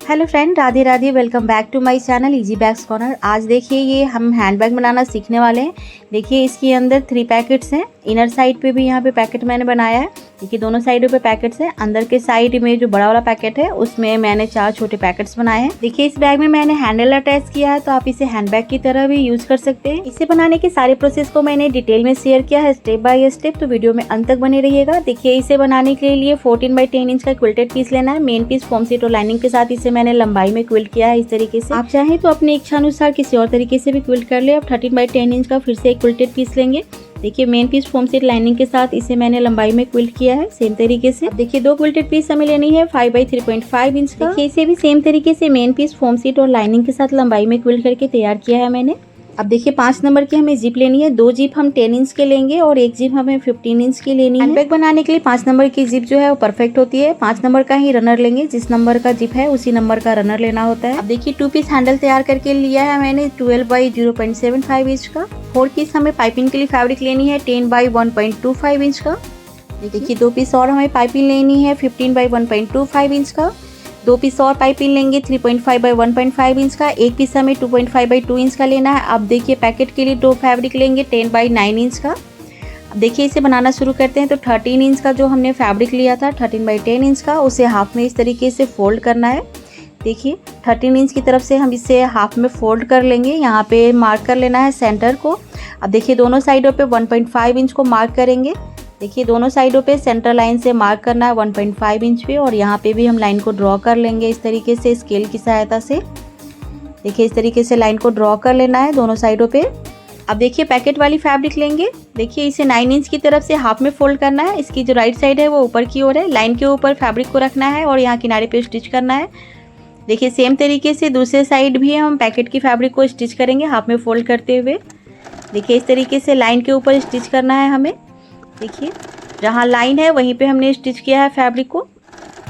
Hello friend, Radhe Radhe. Welcome back to my channel easy bags corner. आज देखिए ये हम हैंडबैग बनाना सीखने वाले हैं। देखिए इसके अंदर 3 पैकेट्स हैं। इनर साइड पे भी यहाँ पे पैकेट मैंने बनाया है। देखिए दोनों साइडों पे पैकेट्स हैं। अंदर के साइड में जो बड़ा वाला पैकेट है उसमें मैंने 4 छोटे पैकेट्स बनाए हैं। देखिए इस बैग में मैंने हैंडल अटैच किया है, तो आप इसे हैंडबैग की तरह भी यूज कर सकते हैं। इसे बनाने के सारे प्रोसेस को मैंने डिटेल में शेयर किया है स्टेप बाय स्टेप, तो वीडियो में अंत तक बने रहिएगा। देखिए इसे बनाने के लिए 14 बाई 10 इंच का क्विल्टेड पीस लेना है। मेन पीस फोम सीट और लाइनिंग के साथ इसे मैंने लंबाई में क्विल्ट किया है इस तरीके से। आप चाहें तो अपनी इच्छा अनुसार किसी और तरीके से भी क्विल्ट कर ले। अब 13 बाई 10 इंच का फिर से एक क्विल्टेड पीस लेंगे। देखिए main piece foam seat lining के साथ इसे मैंने लंबाई में क्विल्ट किया है सेम तरीके से। देखिए 2 क्विल्टेड पीस हमें लेनी है 5 बाई 3.5 इंच का। देखिए इसे भी सेम तरीके से मेन पीस फोम सीट और लाइनिंग के साथ लंबाई में क्विल्ट करके तैयार किया है मैंने। अब देखिए 5 नंबर की हमें जिप लेनी है। 2 जिप हम 10 इंच के लेंगे और 1 जिप हमें 15 इंच की लेनी है। हैंडबैग बनाने के लिए 5 नंबर की जिप जो है वो परफेक्ट होती है। 5 नंबर का ही रनर लेंगे। जिस नंबर का जिप है उसी नंबर का रनर लेना होता है। अब देखिए 2 पीस हैंडल तैयार करके लिया है मैंने 12 बाई 0.75 इंच का। 4 पीस हमें पाइपिंग के लिए फैब्रिक लेनी है 10 बाई 1.25 इंच का। देखिए 2 पीस और हमें पाइपिंग लेनी है 15 बाई 1.25 इंच का। 2 पीस और पाइपिंग लेंगे 3.5 बाई 1.5 इंच का। 1 पीस हमें 2.5 बाई 2 इंच का लेना है। अब देखिए पैकेट के लिए 2 फैब्रिक लेंगे 10 बाई 9 इंच का। अब देखिए इसे बनाना शुरू करते हैं। तो 13 इंच का जो हमने फैब्रिक लिया था 13 बाई 10 इंच का, उसे हाफ में इस तरीके से फोल्ड करना है। देखिए 13 इंच की तरफ से हम इसे हाफ में फोल्ड कर लेंगे। यहाँ पे मार्क कर लेना है सेंटर को। अब देखिए दोनों साइडों पे 1.5 इंच को मार्क करेंगे। देखिए दोनों साइडों पे सेंटर लाइन से मार्क करना है 1.5 इंच पे, और यहाँ पे भी हम लाइन को ड्रॉ कर लेंगे इस तरीके से स्केल की सहायता से। देखिए इस तरीके से लाइन को ड्रॉ कर लेना है दोनों साइडों पे। अब देखिए पैकेट वाली फैब्रिक लेंगे। देखिए इसे 9 इंच की तरफ से हाफ में फोल्ड करना है। इसकी जो राइट साइड है वो ऊपर की ओर है। लाइन के ऊपर फैब्रिक को रखना है और यहाँ किनारे पे स्टिच करना है। देखिए सेम तरीके से दूसरे साइड भी हम पैकेट की फैब्रिक को स्टिच करेंगे हाफ में फोल्ड करते हुए। देखिए इस तरीके से लाइन के ऊपर स्टिच करना है हमें। देखिए जहाँ लाइन है वहीं पे हमने स्टिच किया है फैब्रिक को।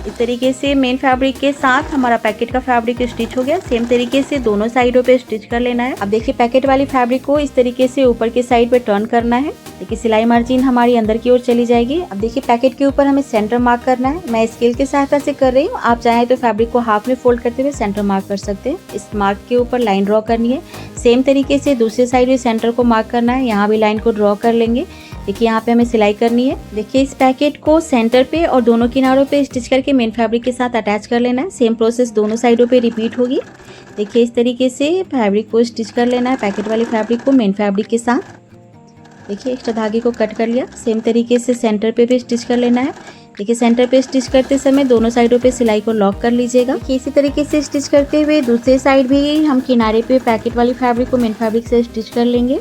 इस तरीके से मेन फैब्रिक के साथ हमारा पैकेट का फैब्रिक स्टिच हो गया। सेम तरीके से दोनों साइडों पे स्टिच कर लेना है। अब देखिए पैकेट वाली फैब्रिक को इस तरीके से ऊपर के साइड पे टर्न करना है। देखिए सिलाई मार्जिन हमारी अंदर की ओर चली जाएगी। अब देखिए पैकेट के ऊपर हमें सेंटर मार्क करना है। मैं स्केल की सहायता से कर रही हूँ, आप चाहें तो फैब्रिक को हाफ में फोल्ड करते हुए सेंटर मार्क कर सकते हैं। इस मार्क के ऊपर लाइन ड्रॉ करनी है। सेम तरीके से दूसरे साइड भी सेंटर को मार्क करना है। यहाँ भी लाइन को ड्रॉ कर लेंगे। देखिए यहाँ पे हमें सिलाई करनी है। देखिए इस पैकेट को सेंटर पे और दोनों किनारों पे स्टिच करके मेन फैब्रिक के साथ अटैच कर लेना है। सेम प्रोसेस दोनों साइडों पे रिपीट होगी। देखिए इस तरीके से फैब्रिक को स्टिच कर लेना है, पैकेट वाली फैब्रिक को मेन फैब्रिक के साथ। देखिए एक्स्ट्रा धागे को कट कर लिया। सेम तरीके से सेंटर पे भी स्टिच कर लेना है। देखिए सेंटर पे स्टिच करते समय दोनों साइडों पे सिलाई को लॉक कर लीजिएगा। इसी तरीके से स्टिच करते हुए दूसरे साइड भी हम किनारे पे पैकेट वाली फैब्रिक को मेन फैब्रिक से स्टिच कर लेंगे।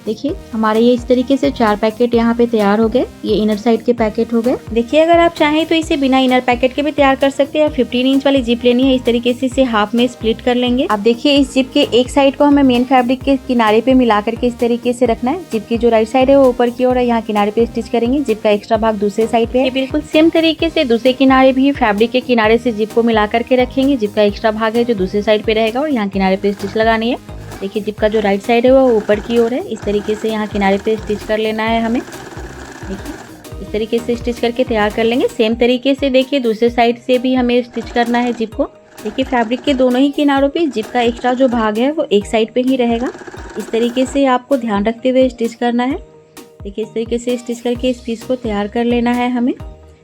देखिए हमारे ये इस तरीके से 4 पैकेट यहाँ पे तैयार हो गए। ये इनर साइड के पैकेट हो गए। देखिए अगर आप चाहें तो इसे बिना इनर पैकेट के भी तैयार कर सकते हैं। 15 इंच वाली जिप लेनी है। इस तरीके से इसे हाफ में स्प्लिट कर लेंगे। अब देखिए इस जिप के एक साइड को हमें मेन फैब्रिक के किनारे पे मिला करके इस तरीके से रखना है। जिप की जो राइट साइड है वो ऊपर की ओर है, यहाँ किनारे पे स्टिच करेंगे। जिप का एक्स्ट्रा भाग दूसरे साइड पे है। बिल्कुल सेम तरीके से दूसरे किनारे भी फैब्रिक के किनारे से जिप को मिला करके रखेंगे। जिप का एक्स्ट्रा भाग है जो दूसरे साइड पे रहेगा और यहाँ किनारे पे स्टिच लगानी है। देखिए जिप का जो राइट साइड है वो ऊपर की ओर है। इस तरीके से यहाँ किनारे पे स्टिच कर लेना है हमें। देखिए इस तरीके से स्टिच करके तैयार कर लेंगे। सेम तरीके से देखिए दूसरे साइड से भी हमें स्टिच करना है जिप को। देखिए फैब्रिक के दोनों ही किनारों पे जिप का एक्स्ट्रा जो भाग है वो एक साइड पे ही रहेगा। इस तरीके से आपको ध्यान रखते हुए स्टिच करना है। देखिए इस तरीके से स्टिच करके इस पीस को तैयार कर लेना है हमें।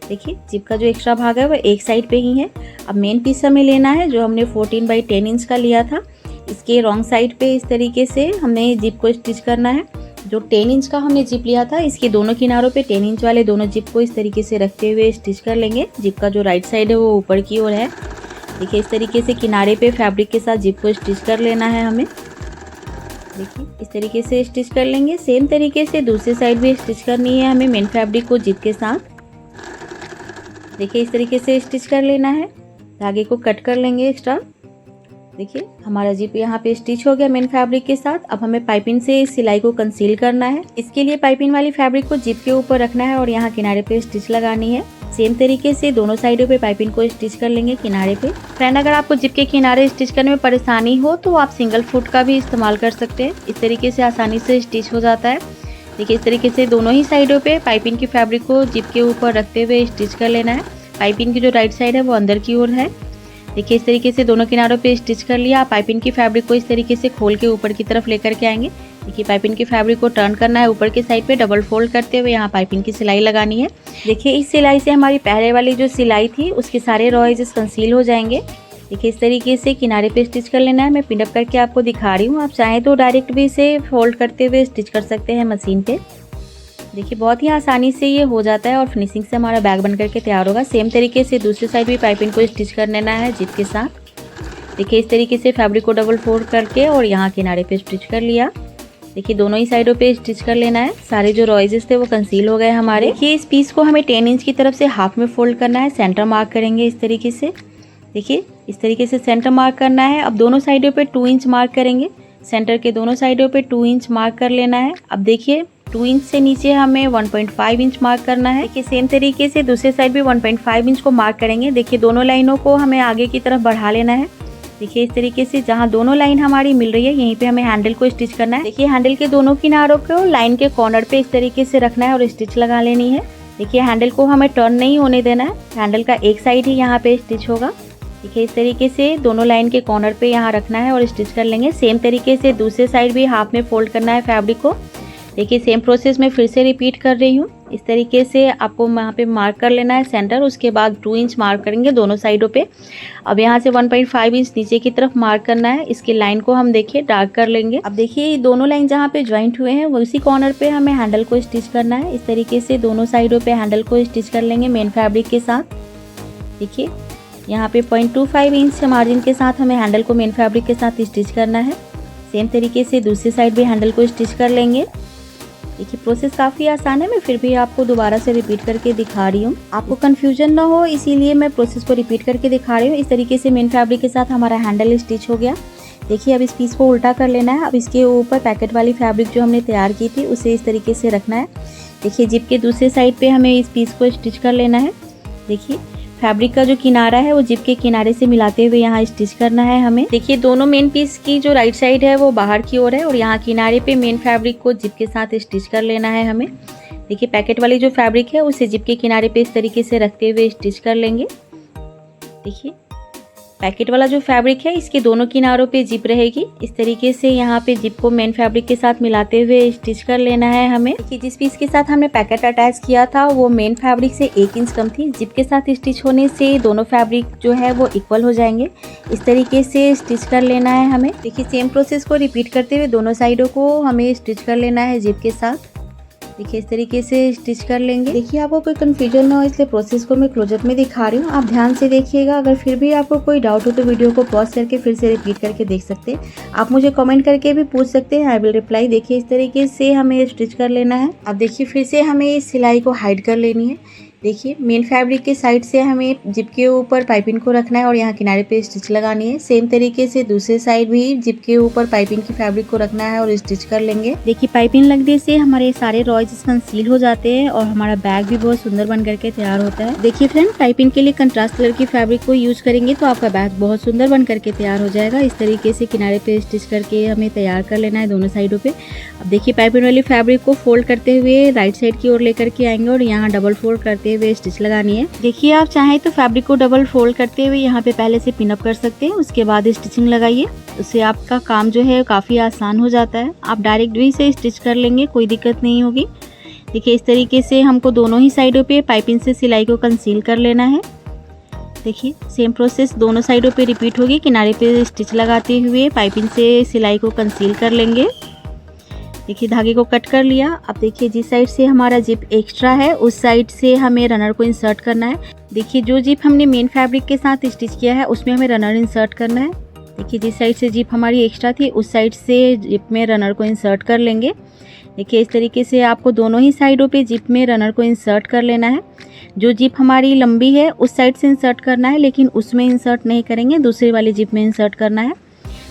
देखिए जिप का जो एक्स्ट्रा भाग है वो एक साइड पे ही है। अब मेन पीस हमें लेना है जो हमने 14 बाई 10 इंच का लिया था। इसके रॉन्ग साइड पे इस तरीके से हमने जिप को स्टिच करना है। जो 10 इंच का हमने जिप लिया था इसके दोनों किनारों पे 10 इंच वाले दोनों जिप को इस तरीके से रखते हुए स्टिच कर लेंगे। जिप का जो राइट साइड है वो ऊपर की ओर है। देखिए इस तरीके से किनारे पे फैब्रिक के साथ जिप को स्टिच कर लेना है हमें। देखिए इस तरीके से स्टिच कर लेंगे। सेम तरीके से दूसरी साइड भी स्टिच करनी है हमें मेन फैब्रिक को जिप के साथ। देखिए इस तरीके से स्टिच कर लेना है। धागे को कट कर लेंगे एक्स्ट्रा। देखिए हमारा जिप यहाँ पे स्टिच हो गया मेन फैब्रिक के साथ। अब हमें पाइपिंग से इस सिलाई को कंसील करना है। इसके लिए पाइपिंग वाली फैब्रिक को जिप के ऊपर रखना है और यहाँ किनारे पे स्टिच लगानी है। सेम तरीके से दोनों साइडों पे पाइपिंग को स्टिच कर लेंगे किनारे पे। फ्रेंड अगर आपको जिप के किनारे स्टिच करने में परेशानी हो तो आप सिंगल फुट का भी इस्तेमाल कर सकते हैं। इस तरीके से आसानी से स्टिच हो जाता है। देखिए इस तरीके से दोनों ही साइडों पे पाइपिंग की फैब्रिक को जिप के ऊपर रखते हुए स्टिच कर लेना है। पाइपिंग की जो राइट साइड है वो अंदर की ओर है। देखिए इस तरीके से दोनों किनारों पे स्टिच कर लिया। आप पाइपिंग की फैब्रिक को इस तरीके से खोल के ऊपर की तरफ लेकर के आएंगे। देखिए पाइपिंग की फैब्रिक को टर्न करना है ऊपर की साइड पे, डबल फोल्ड करते हुए यहाँ पाइपिंग की सिलाई लगानी है। देखिए इस सिलाई से हमारी पहले वाली जो सिलाई थी उसके सारे रॉ एजेस कंसील हो जाएंगे। देखिए इस तरीके से किनारे पे स्टिच कर लेना है। मैं पिन अप करके आपको दिखा रही हूँ, आप चाहें तो डायरेक्ट भी इसे फोल्ड करते हुए स्टिच कर सकते हैं मशीन पे। देखिए बहुत ही आसानी से ये हो जाता है और फिनिशिंग से हमारा बैग बन करके तैयार होगा। सेम तरीके से दूसरी साइड भी पाइपिंग को स्टिच कर लेना है जिप के साथ। देखिए इस तरीके से फैब्रिक को डबल फोल्ड करके और यहाँ किनारे पे स्टिच कर लिया। देखिए दोनों ही साइडों पे स्टिच कर लेना है। सारे जो रॉइजेस थे वो कंसील हो गए हमारे। देखिए इस पीस को हमें 10 इंच की तरफ से हाफ में फोल्ड करना है। सेंटर मार्क करेंगे इस तरीके से। देखिए इस तरीके से सेंटर मार्क करना है। अब दोनों साइडों पे 2 इंच मार्क करेंगे। सेंटर के दोनों साइडों पे 2 इंच मार्क कर लेना है। अब देखिए 2 इंच से नीचे हमें 1.5 इंच मार्क करना है। देखिए सेम तरीके से दूसरे साइड भी 1.5 इंच को मार्क करेंगे। देखिए दोनों लाइनों को हमें आगे की तरफ बढ़ा लेना है। देखिए इस तरीके से जहाँ दोनों लाइन हमारी मिल रही है यहीं पे हमें हैंडल को स्टिच करना है। देखिए हैंडल के दोनों किनारों को लाइन के कॉर्नर पे इस तरीके से रखना है और स्टिच लगा लेनी है। देखिए हैंडल को हमें टर्न नहीं होने देना है, हैंडल का एक साइड ही यहाँ पे स्टिच होगा। देखिए इस तरीके से दोनों लाइन के कॉर्नर पे यहाँ रखना है और स्टिच कर लेंगे। सेम तरीके से दूसरे साइड भी हाफ में फोल्ड करना है फैब्रिक को। देखिए सेम प्रोसेस मैं फिर से रिपीट कर रही हूँ। इस तरीके से आपको यहाँ पे मार्क कर लेना है सेंटर, उसके बाद 2 इंच मार्क करेंगे दोनों साइडों पे। अब यहाँ से 1.5 इंच नीचे की तरफ मार्क करना है। इसकी लाइन को हम देखिए डार्क कर लेंगे। अब देखिए दोनों लाइन जहाँ पे ज्वाइंट हुए हैं उसी कॉर्नर पे हमें हैंडल को स्टिच करना है। इस तरीके से दोनों साइडों पे हैंडल को स्टिच कर लेंगे मेन फैब्रिक के साथ। देखिए यहाँ पे 0.25 इंच मार्जिन के साथ हमें हैंडल को मेन फैब्रिक के साथ स्टिच करना है। सेम तरीके से दूसरी साइड भी हैंडल को स्टिच कर लेंगे। देखिए प्रोसेस काफ़ी आसान है, मैं फिर भी आपको दोबारा से रिपीट करके दिखा रही हूँ, आपको कन्फ्यूजन ना हो इसीलिए मैं प्रोसेस को रिपीट करके दिखा रही हूँ। इस तरीके से मेन फैब्रिक के साथ हमारा हैंडल स्टिच हो गया। देखिए अब इस पीस को उल्टा कर लेना है। अब इसके ऊपर पैकेट वाली फैब्रिक जो हमने तैयार की थी उसे इस तरीके से रखना है। देखिए जिप के दूसरे साइड पे हमें इस पीस को स्टिच कर लेना है। देखिए फैब्रिक का जो किनारा है वो जिप के किनारे से मिलाते हुए यहाँ स्टिच करना है हमें। देखिए दोनों मेन पीस की जो राइट साइड है वो बाहर की ओर है और यहाँ किनारे पे मेन फैब्रिक को जिप के साथ स्टिच कर लेना है हमें। देखिए पैकेट वाली जो फैब्रिक है उसे जिप के किनारे पे इस तरीके से रखते हुए स्टिच कर लेंगे। देखिए पैकेट वाला जो फैब्रिक है इसके दोनों किनारों पे जिप रहेगी। इस तरीके से यहाँ पे जिप को मेन फैब्रिक के साथ मिलाते हुए स्टिच कर लेना है हमें। देखिए जिस पीस के साथ हमने पैकेट अटैच किया था वो मेन फैब्रिक से 1 इंच कम थी। जिप के साथ स्टिच होने से दोनों फैब्रिक जो है वो इक्वल हो जाएंगे। इस तरीके से स्टिच कर लेना है हमें। देखिए सेम प्रोसेस को रिपीट करते हुए दोनों साइडों को हमें स्टिच कर लेना है जिप के साथ। देखिए इस तरीके से स्टिच कर लेंगे। देखिए आपको कोई कन्फ्यूजन ना हो इसलिए प्रोसेस को मैं क्लोजअप में दिखा रही हूँ, आप ध्यान से देखिएगा। अगर फिर भी आपको कोई डाउट हो तो वीडियो को पॉज करके फिर से रिपीट करके देख सकते हैं। आप मुझे कमेंट करके भी पूछ सकते हैं, आई विल रिप्लाई। देखिए इस तरीके से हमें स्टिच कर लेना है। अब देखिए फिर से हमें इस सिलाई को हाइड कर लेनी है। देखिए मेन फैब्रिक के साइड से हमें जिप के ऊपर पाइपिंग को रखना है और यहाँ किनारे पे स्टिच लगानी है। सेम तरीके से दूसरे साइड भी जिप के ऊपर पाइपिंग की फैब्रिक को रखना है और स्टिच कर लेंगे। देखिए पाइपिंग लगने से हमारे सारे रॉयज कंसील हो जाते हैं और हमारा बैग भी बहुत सुंदर बन करके तैयार होता है। देखिए फ्रेंड पाइपिंग के लिए कंट्रास्ट कलर की फैब्रिक को यूज करेंगे तो आपका बैग बहुत सुंदर बन करके तैयार हो जाएगा। इस तरीके से किनारे पे स्टिच करके हमें तैयार कर लेना है दोनों साइडों पे। अब देखिए पाइपिंग वाली फैब्रिक को फोल्ड करते हुए राइट साइड की ओर लेकर के आएंगे और यहाँ डबल फोल्ड करते हुए स्टिच लगानी है। देखिए आप चाहें तो फैब्रिक को डबल फोल्ड करते हुए यहाँ पे पहले से पिन अप कर सकते हैं, उसके बाद स्टिचिंग लगाइए। उससे आपका काम जो है काफ़ी आसान हो जाता है। आप डायरेक्ट भी इसे स्टिच कर लेंगे, कोई दिक्कत नहीं होगी। देखिए इस तरीके से हमको दोनों ही साइडों पे पाइपिंग से सिलाई को कंसील कर लेना है। देखिए सेम प्रोसेस दोनों साइडों पे रिपीट होगी। किनारे पे स्टिच लगाते हुए पाइपिंग से सिलाई को कंसील कर लेंगे। देखिए धागे को कट कर लिया। अब देखिए जिस साइड से हमारा जिप एक्स्ट्रा है उस साइड से हमें रनर को इंसर्ट करना है। देखिए जो जिप हमने मेन फैब्रिक के साथ स्टिच किया है उसमें हमें रनर इंसर्ट करना है। देखिए जिस साइड से जिप हमारी एक्स्ट्रा थी उस साइड से जिप में रनर को इंसर्ट कर लेंगे। देखिए इस तरीके से आपको दोनों ही साइडों पे जिप में रनर को इंसर्ट कर लेना है। जो जिप हमारी लंबी है उस साइड से इंसर्ट करना है, लेकिन उसमें इंसर्ट नहीं करेंगे, दूसरी वाली जिप में इंसर्ट करना है।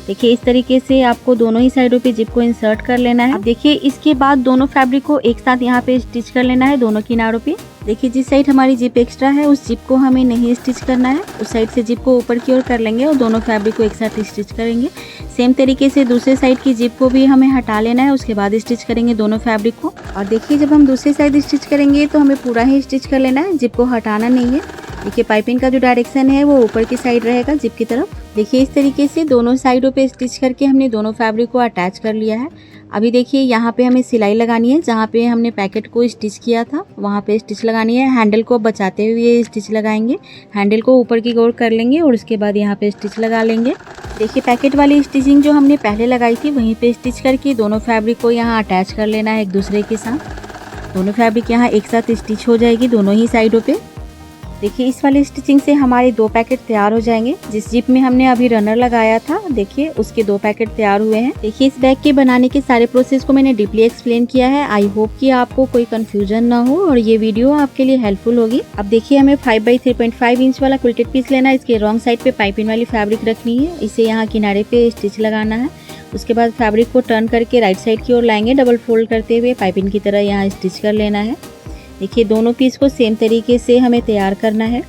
देखिए इस तरीके से आपको दोनों ही साइडों पे जिप को इंसर्ट कर लेना है। अब देखिए इसके बाद दोनों फैब्रिक को एक साथ यहाँ पे स्टिच कर लेना है दोनों किनारों पे। देखिए जिस साइड हमारी जिप एक्स्ट्रा है उस जिप को हमें नहीं स्टिच करना है, उस साइड से जिप को ऊपर की ओर कर लेंगे और दोनों फैब्रिक को एक साथ स्टिच करेंगे। सेम तरीके से दूसरे साइड की जिप को भी हमें हटा लेना है, उसके बाद स्टिच करेंगे दोनों फैब्रिक को। और देखिए जब हम दूसरी साइड स्टिच करेंगे तो हमें पूरा ही स्टिच कर लेना है, जिप को हटाना नहीं है। देखिए पाइपिंग का जो डायरेक्शन है वो ऊपर की साइड रहेगा जिप की तरफ। देखिए इस तरीके से दोनों साइडों पे स्टिच करके हमने दोनों फैब्रिक को अटैच कर लिया है। अभी देखिए यहाँ पे हमें सिलाई लगानी है, जहाँ पे हमने पैकेट को स्टिच किया था वहाँ पे स्टिच लगानी है। हैंडल को बचाते हुए स्टिच लगाएंगे, हैंडल को ऊपर की ओर कर लेंगे और उसके बाद यहाँ पे स्टिच लगा लेंगे। देखिए पैकेट वाली स्टिचिंग जो हमने पहले लगाई थी वहीं पे स्टिच करके दोनों फैब्रिक को यहाँ अटैच कर लेना है एक दूसरे के साथ। दोनों फैब्रिक यहाँ एक साथ स्टिच हो जाएगी दोनों ही साइडों पे। देखिए इस वाली स्टिचिंग से हमारे 2 पैकेट तैयार हो जाएंगे। जिस जिप में हमने अभी रनर लगाया था देखिए उसके 2 पैकेट तैयार हुए हैं। देखिए इस बैग के बनाने के सारे प्रोसेस को मैंने डीपली एक्सप्लेन किया है। आई होप कि आपको कोई कंफ्यूजन ना हो और ये वीडियो आपके लिए हेल्पफुल होगी। अब देखिए हमें 5x3.5 इंच वाला क्विल्टेड पीस लेना है। इसके रॉन्ग साइड पे पाइपिंग वाली फैब्रिक रखनी है, इसे यहाँ किनारे पे स्टिच लगाना है। उसके बाद फैब्रिक को टर्न करके राइट साइड की ओर लाएंगे, डबल फोल्ड करते हुए पाइपिंग की तरह यहाँ स्टिच कर लेना है। देखिए दोनों पीस को सेम तरीके से हमें तैयार करना है।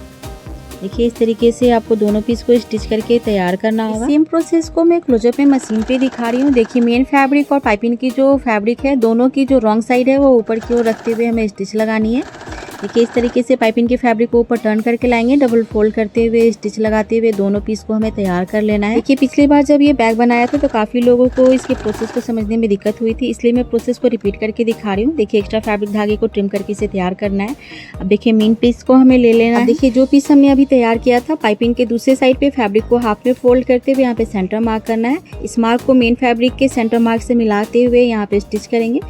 देखिए इस तरीके से आपको दोनों पीस को स्टिच करके तैयार करना होगा। सेम प्रोसेस को मैं क्लोजअप में मशीन पे दिखा रही हूँ। देखिए मेन फैब्रिक और पाइपिंग की जो फैब्रिक है दोनों की जो रॉन्ग साइड है वो ऊपर की ओर रखते हुए हमें स्टिच लगानी है। देखिए इस तरीके से पाइपिंग के फैब्रिक को ऊपर टर्न करके लाएंगे, डबल फोल्ड करते हुए स्टिच लगाते हुए दोनों पीस को हमें तैयार कर लेना है। देखिए पिछली बार जब ये बैग बनाया था तो काफी लोगों को इसके प्रोसेस को समझने में दिक्कत हुई थी, इसलिए मैं प्रोसेस को रिपीट करके दिखा रही हूँ। देखिए एक्स्ट्रा फैब्रिक धागे को ट्रिम करके इसे तैयार करना है। अब देखिए मेन पीस को हमें ले लेना है। देखिए जो पीस हमने अभी तैयार किया था पाइपिंग के दूसरे साइड पे फैब्रिक को हाफ में फोल्ड करते हुए यहाँ पे सेंटर मार्क करना है। इस मार्क को मेन फैब्रिक के सेंटर मार्क से मिलाते हुए यहाँ पे स्टिच करेंगे।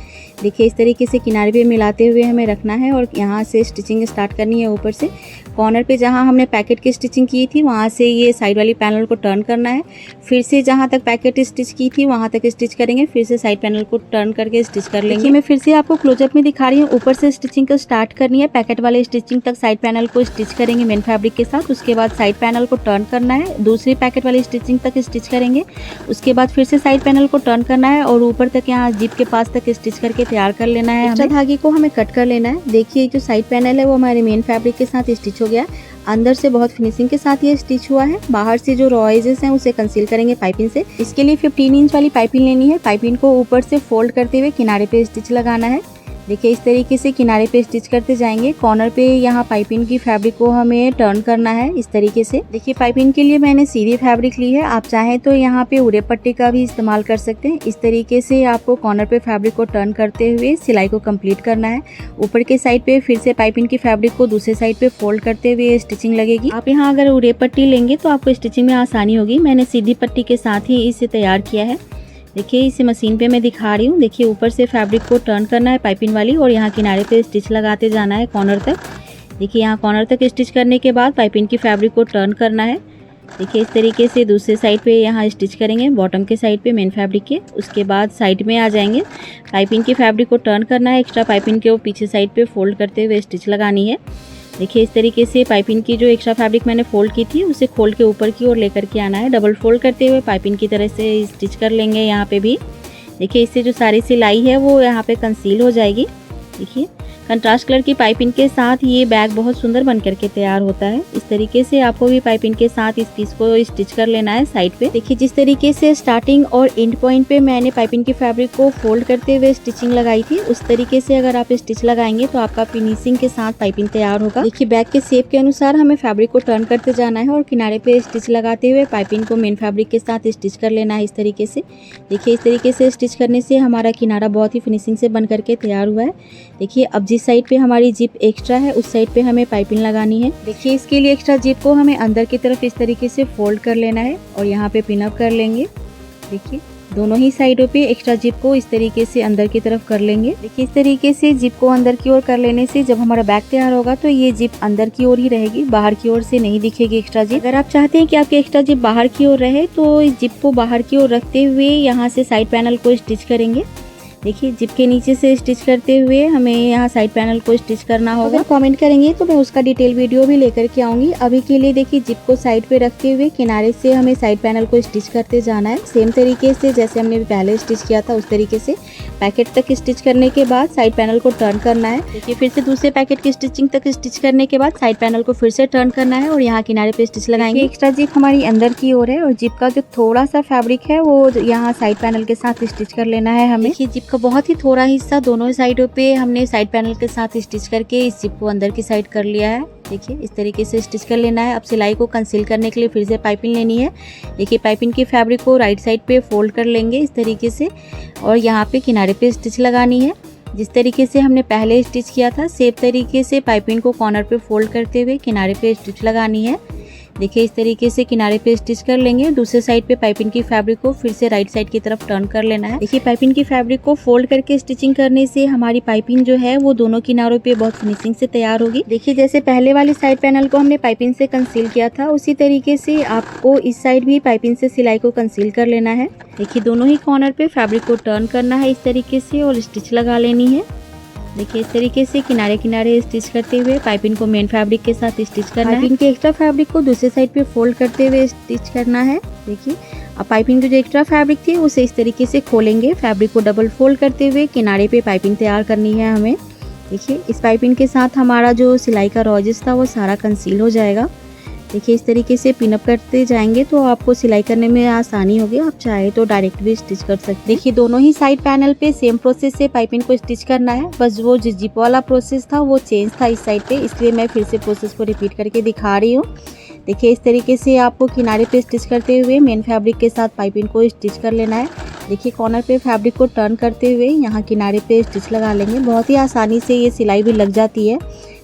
देखिए इस तरीके से किनारे पे मिलाते हुए हमें रखना है और यहाँ से स्टिचिंग स्टार्ट करनी है। ऊपर से कॉर्नर पे जहाँ हमने पैकेट की स्टिचिंग की थी वहाँ से ये साइड वाली पैनल को टर्न करना है। फिर से जहाँ तक पैकेट स्टिच की थी वहाँ तक स्टिच करेंगे, फिर से साइड पैनल को टर्न करके स्टिच कर लेंगे। मैं फिर से आपको क्लोजअप में दिखा रही हूँ। ऊपर से स्टिचिंग को स्टार्ट करनी है, पैकेट वाले स्टिचिंग तक साइड पैनल को स्टिच करेंगे मेन फैब्रिक के साथ। उसके बाद साइड पैनल को टर्न करना है, दूसरी पैकेट वाली स्टिचिंग तक स्टिच करेंगे। उसके बाद फिर से साइड पैनल को टर्न करना है और ऊपर तक यहाँ जिप के पास तक स्टिच करके तैयार कर लेना है। एक्स्ट्रा धागे को हमें कट कर लेना है। देखिए जो साइड पैनल है वो हमारे मेन फैब्रिक के साथ स्टिच हो गया। अंदर से बहुत फिनिशिंग के साथ ये स्टिच हुआ है। बाहर से जो रॉ एजेस हैं उसे कंसील करेंगे पाइपिंग से। इसके लिए 15 इंच वाली पाइपिंग लेनी है। पाइपिंग को ऊपर से फोल्ड करते हुए किनारे पे स्टिच लगाना है। देखिए इस तरीके से किनारे पे स्टिच करते जाएंगे। कॉर्नर पे यहाँ पाइपिंग की फैब्रिक को हमें टर्न करना है इस तरीके से। देखिए पाइपिंग के लिए मैंने सीधी फैब्रिक ली है, आप चाहें तो यहाँ पे उड़े पट्टी का भी इस्तेमाल कर सकते हैं। इस तरीके से आपको कॉर्नर पे फैब्रिक को टर्न करते हुए सिलाई को कंप्लीट करना है। ऊपर के साइड पे फिर से पाइपिंग की फैब्रिक को दूसरे साइड पे फोल्ड करते हुए स्टिचिंग लगेगी। आप यहाँ अगर उड़े पट्टी लेंगे तो आपको स्टिचिंग में आसानी होगी। मैंने सीधी पट्टी के साथ ही इसे तैयार किया है। देखिए इसे मशीन पे मैं दिखा रही हूँ। देखिए ऊपर से फैब्रिक को टर्न करना है पाइपिंग वाली और यहाँ किनारे पे स्टिच लगाते जाना है कॉर्नर तक। देखिए यहाँ कॉर्नर तक स्टिच करने के बाद पाइपिंग की फैब्रिक को टर्न करना है। देखिए इस तरीके से दूसरे साइड पे यहाँ स्टिच करेंगे बॉटम के साइड पे मेन फैब्रिक के। उसके बाद साइड में आ जाएंगे, पाइपिंग की फैब्रिक को टर्न करना है। एक्स्ट्रा पाइपिंग के वो पीछे साइड पे फोल्ड करते हुए स्टिच लगानी है। देखिए इस तरीके से पाइपिंग की जो एक्स्ट्रा फैब्रिक मैंने फोल्ड की थी उसे खोल के ऊपर की ओर लेकर के आना है। डबल फोल्ड करते हुए पाइपिंग की तरह से स्टिच कर लेंगे यहाँ पे भी। देखिए इससे जो सारी सिलाई है वो यहाँ पे कंसील हो जाएगी। देखिए कंट्रास्ट कलर की पाइपिंग के साथ ये बैग बहुत सुंदर बन करके तैयार होता है। इस तरीके से आपको भी पाइपिंग के साथ इस पीस को स्टिच कर लेना है साइड पे। देखिए जिस तरीके से स्टार्टिंग और एंड पॉइंट पे मैंने पाइपिंग की फैब्रिक को फोल्ड करते हुए स्टिचिंग लगाई थी, उस तरीके से अगर आप स्टिच लगाएंगे तो आपका फिनिशिंग के साथ पाइपिंग तैयार होगा। देखिए बैग के शेप के अनुसार हमें फैब्रिक को टर्न करते जाना है और किनारे पे स्टिच लगाते हुए पाइपिंग को मेन फैब्रिक के साथ स्टिच कर लेना है इस तरीके से। देखिए इस तरीके से स्टिच करने से हमारा किनारा बहुत ही फिनिशिंग से बन करके तैयार हुआ है। देखिए अब जिस साइड पे हमारी जिप एक्स्ट्रा है उस साइड पे हमें पाइपिंग लगानी है। देखिए इसके लिए एक्स्ट्रा जिप को हमें अंदर की तरफ इस तरीके से फोल्ड कर लेना है और यहाँ पे पिन अप कर लेंगे। देखिए दोनों ही साइडों पे एक्स्ट्रा जिप को इस तरीके से अंदर की तरफ कर लेंगे। देखिए इस तरीके से जिप को अंदर की ओर कर लेने से जब हमारा बैग तैयार होगा तो ये जिप अंदर की ओर ही रहेगी, बाहर की ओर से नहीं दिखेगी एक्स्ट्रा जिप। अगर आप चाहते हैं कि आपकी एक्स्ट्रा जिप बाहर की ओर रहे तो इस जिप को बाहर की ओर रखते हुए यहाँ से साइड पैनल को स्टिच करेंगे। देखिए जिप के नीचे से स्टिच करते हुए हमें यहाँ साइड पैनल को स्टिच करना होगा। कमेंट करेंगे तो मैं उसका डिटेल वीडियो भी लेकर के आऊंगी। अभी के लिए देखिए जिप को साइड पे रखते हुए किनारे से हमें साइड पैनल को स्टिच करते जाना है सेम तरीके से जैसे हमने पहले स्टिच किया था उस तरीके से। पैकेट तक स्टिच करने के बाद साइड पैनल को टर्न करना है। देखिए फिर से दूसरे पैकेट की स्टिचिंग तक स्टिच करने के बाद साइड पैनल को फिर से टर्न करना है और यहाँ किनारे पे स्टिच लगाएंगे। एक्स्ट्रा जिप हमारी अंदर की ओर है और जिप का जो थोड़ा सा फैब्रिक है वो यहाँ साइड पैनल के साथ स्टिच कर लेना है हमें। देखिए जिप का बहुत ही थोड़ा हिस्सा दोनों साइडों पे हमने साइड पैनल के साथ स्टिच करके इस जिप को अंदर की साइड कर लिया है। देखिए इस तरीके से स्टिच कर लेना है। अब सिलाई को कंसील करने के लिए फिर से पाइपिंग लेनी है। देखिए पाइपिंग की फैब्रिक को राइट साइड पे फोल्ड कर लेंगे इस तरीके से और यहाँ पे किनारे पे स्टिच लगानी है। जिस तरीके से हमने पहले स्टिच किया था सेम तरीके से पाइपिंग को कॉर्नर पे फोल्ड करते हुए किनारे पे स्टिच लगानी है। देखिए इस तरीके से किनारे पे स्टिच कर लेंगे। दूसरे साइड पे पाइपिंग की फैब्रिक को फिर से राइट साइड की तरफ टर्न कर लेना है। देखिए पाइपिंग की फैब्रिक को फोल्ड करके स्टिचिंग करने से हमारी पाइपिंग जो है वो दोनों किनारों पे बहुत फिनिशिंग से तैयार होगी। देखिए जैसे पहले वाली साइड पैनल को हमने पाइपिंग से कंसील किया था उसी तरीके से आपको इस साइड भी पाइपिंग से सिलाई को कंसील कर लेना है। देखिए दोनों ही कॉर्नर पे फैब्रिक को टर्न करना है इस तरीके से और स्टिच लगा लेनी है। देखिए इस तरीके से किनारे किनारे स्टिच करते हुए पाइपिंग को मेन फैब्रिक के साथ स्टिच करना है। पाइपिंग के एक्स्ट्रा फैब्रिक को दूसरे साइड पे फोल्ड करते हुए स्टिच करना है। देखिए अब पाइपिंग की जो एक्स्ट्रा फैब्रिक थी उसे इस तरीके से खोलेंगे। फैब्रिक को डबल फोल्ड करते हुए किनारे पे पाइपिंग तैयार करनी है हमें। देखिए इस पाइपिंग के साथ हमारा जो सिलाई का रॉजेस था वो सारा कंसील हो जाएगा। देखिए इस तरीके से पिनअप करते जाएंगे तो आपको सिलाई करने में आसानी होगी। आप चाहे तो डायरेक्ट भी स्टिच कर सकते हैं। देखिए दोनों ही साइड पैनल पे सेम प्रोसेस से पाइपिंग को स्टिच करना है। बस वो जो जिप वाला प्रोसेस था वो चेंज था इस साइड पे, इसलिए मैं फिर से प्रोसेस को रिपीट करके दिखा रही हूँ। देखिए इस तरीके से आपको किनारे पे स्टिच करते हुए मेन फैब्रिक के साथ पाइपिंग को स्टिच कर लेना है। देखिए कॉर्नर पे फैब्रिक को टर्न करते हुए यहाँ किनारे पे स्टिच लगा लेंगे। बहुत ही आसानी से ये सिलाई भी लग जाती है।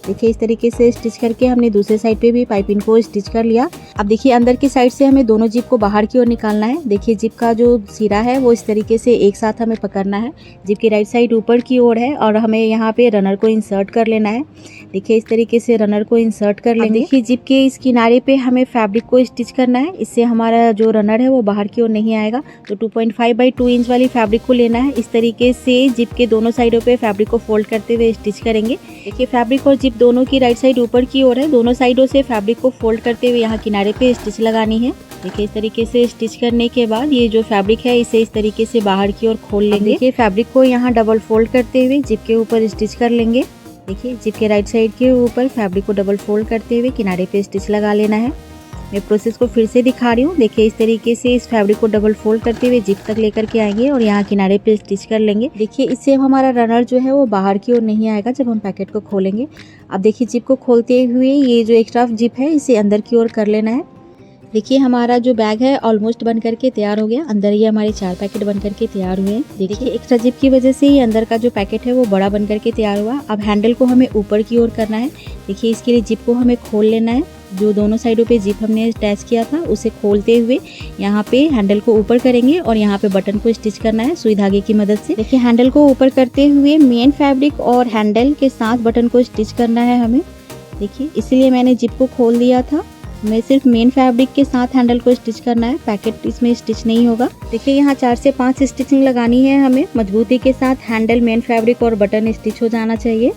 देखिए इस तरीके से स्टिच करके हमने दूसरे साइड पे भी पाइपिंग को स्टिच कर लिया। अब देखिए अंदर की साइड से हमें दोनों जिप को बाहर की ओर निकालना है। देखिए जिप का जो सिरा है वो इस तरीके से एक साथ हमें पकड़ना है। जिप की राइट साइड ऊपर की ओर है और हमें यहाँ पे रनर को इंसर्ट कर लेना है। देखिए इस तरीके से रनर को इंसर्ट कर लेंगे। देखिए जिप के इस किनारे पे हमें फैब्रिक को स्टिच करना है। इससे हमारा जो रनर है वो बाहर की ओर नहीं आएगा। तो 2.5 बाई 2 इंच वाली फैब्रिक को लेना है। इस तरीके से जिप के दोनों साइडों पे फैब्रिक को फोल्ड करते हुए स्टिच करेंगे। देखिए फैब्रिक और जिप दोनों की राइट साइड ऊपर की ओर है। दोनों साइडों से फैब्रिक को फोल्ड करते हुए यहाँ किनारे पे स्टिच लगानी है। देखिए इस तरीके से स्टिच करने के बाद ये जो फैब्रिक है इसे इस तरीके से बाहर की ओर खोल लेंगे। देखिए फैब्रिक को यहाँ डबल फोल्ड करते हुए जिप के ऊपर स्टिच कर लेंगे। देखिए जिप के राइट साइड के ऊपर फैब्रिक को डबल फोल्ड करते हुए किनारे पे स्टिच लगा लेना है। मैं प्रोसेस को फिर से दिखा रही हूँ। देखिए इस तरीके से इस फैब्रिक को डबल फोल्ड करते हुए जिप तक लेकर के आएंगे और यहाँ किनारे पे स्टिच कर लेंगे। देखिए इससे हमारा रनर जो है वो बाहर की ओर नहीं आएगा जब हम पैकेट को खोलेंगे। अब देखिए जिप को खोलते हुए ये जो एक्स्ट्रा जिप है इसे अंदर की ओर कर लेना है। देखिए हमारा जो बैग है ऑलमोस्ट बन करके तैयार हो गया। अंदर ये हमारे 4 पैकेट बन करके तैयार हुए हैं। देखिए एक्स्ट्रा जिप की वजह से ये अंदर का जो पैकेट है वो बड़ा बन करके तैयार हुआ। अब हैंडल को हमें ऊपर की ओर करना है। देखिए इसके लिए जिप को हमें खोल लेना है। जो दोनों साइडों पे जिप हमने अटैच किया था उसे खोलते हुए यहाँ पे हैंडल को ऊपर करेंगे और यहाँ पे बटन को स्टिच करना है सुई धागे की मदद से। देखिए हैंडल को ऊपर करते हुए मेन फैब्रिक और हैंडल के साथ बटन को स्टिच करना है हमें। देखिए इसलिए मैंने जिप को खोल दिया था। हमें सिर्फ मेन फैब्रिक के साथ हैंडल को स्टिच करना है, पैकेट इसमें स्टिच नहीं होगा। देखिए यहाँ 4 से 5 स्टिचिंग लगानी है हमें। मजबूती के साथ हैंडल, मेन फैब्रिक और बटन स्टिच हो जाना चाहिए।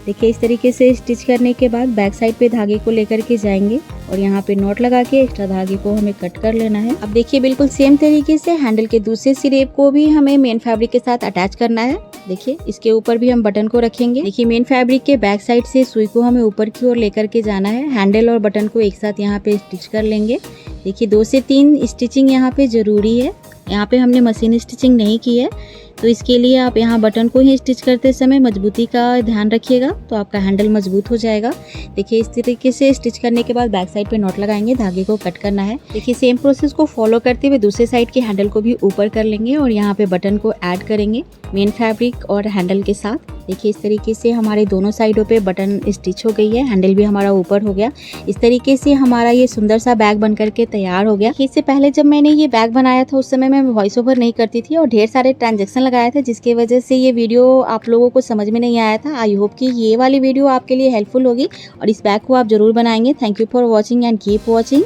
देखिए इस तरीके से स्टिच करने के बाद बैक साइड पे धागे को लेकर के जाएंगे और यहाँ पे नॉट लगा के एक्स्ट्रा धागे को हमें कट कर लेना है। अब देखिए बिल्कुल सेम तरीके से हैंडल के दूसरे सिरे को भी हमें मेन फैब्रिक के साथ अटैच करना है। देखिए इसके ऊपर भी हम बटन को रखेंगे। देखिए मेन फैब्रिक के बैक साइड से सुई को हमें ऊपर की ओर लेकर के जाना है। हैंडल और बटन को एक साथ यहाँ पे स्टिच कर लेंगे। देखिए 2 से 3 स्टिचिंग यहाँ पे जरूरी है। यहाँ पे हमने मशीन स्टिचिंग नहीं की है तो इसके लिए आप यहाँ बटन को ही स्टिच करते समय मजबूती का ध्यान रखिएगा तो आपका हैंडल मजबूत हो जाएगा। देखिए इस तरीके से स्टिच करने के बाद बैक साइड पे नॉट लगाएंगे, धागे को कट करना है। देखिए सेम प्रोसेस को फॉलो करते हुए दूसरे साइड के हैंडल को भी ऊपर कर लेंगे और यहाँ पे बटन को ऐड करेंगे मेन फैब्रिक और हैंडल के साथ। देखिए इस तरीके से हमारे दोनों साइडों पे बटन स्टिच हो गई है, हैंडल भी हमारा ऊपर हो गया। इस तरीके से हमारा ये सुंदर सा बैग बन करके तैयार हो गया। इससे पहले जब मैंने ये बैग बनाया था उस समय मैं वॉइस ओवर नहीं करती थी और ढेर सारे ट्रांजैक्शन लगाया था जिसकी वजह से ये वीडियो आप लोगों को समझ में नहीं आया था। आई होप कि ये वाली वीडियो आपके लिए हेल्पफुल होगी और इस बैग को आप जरूर बनाएंगे। Thank you for watching and keep watching.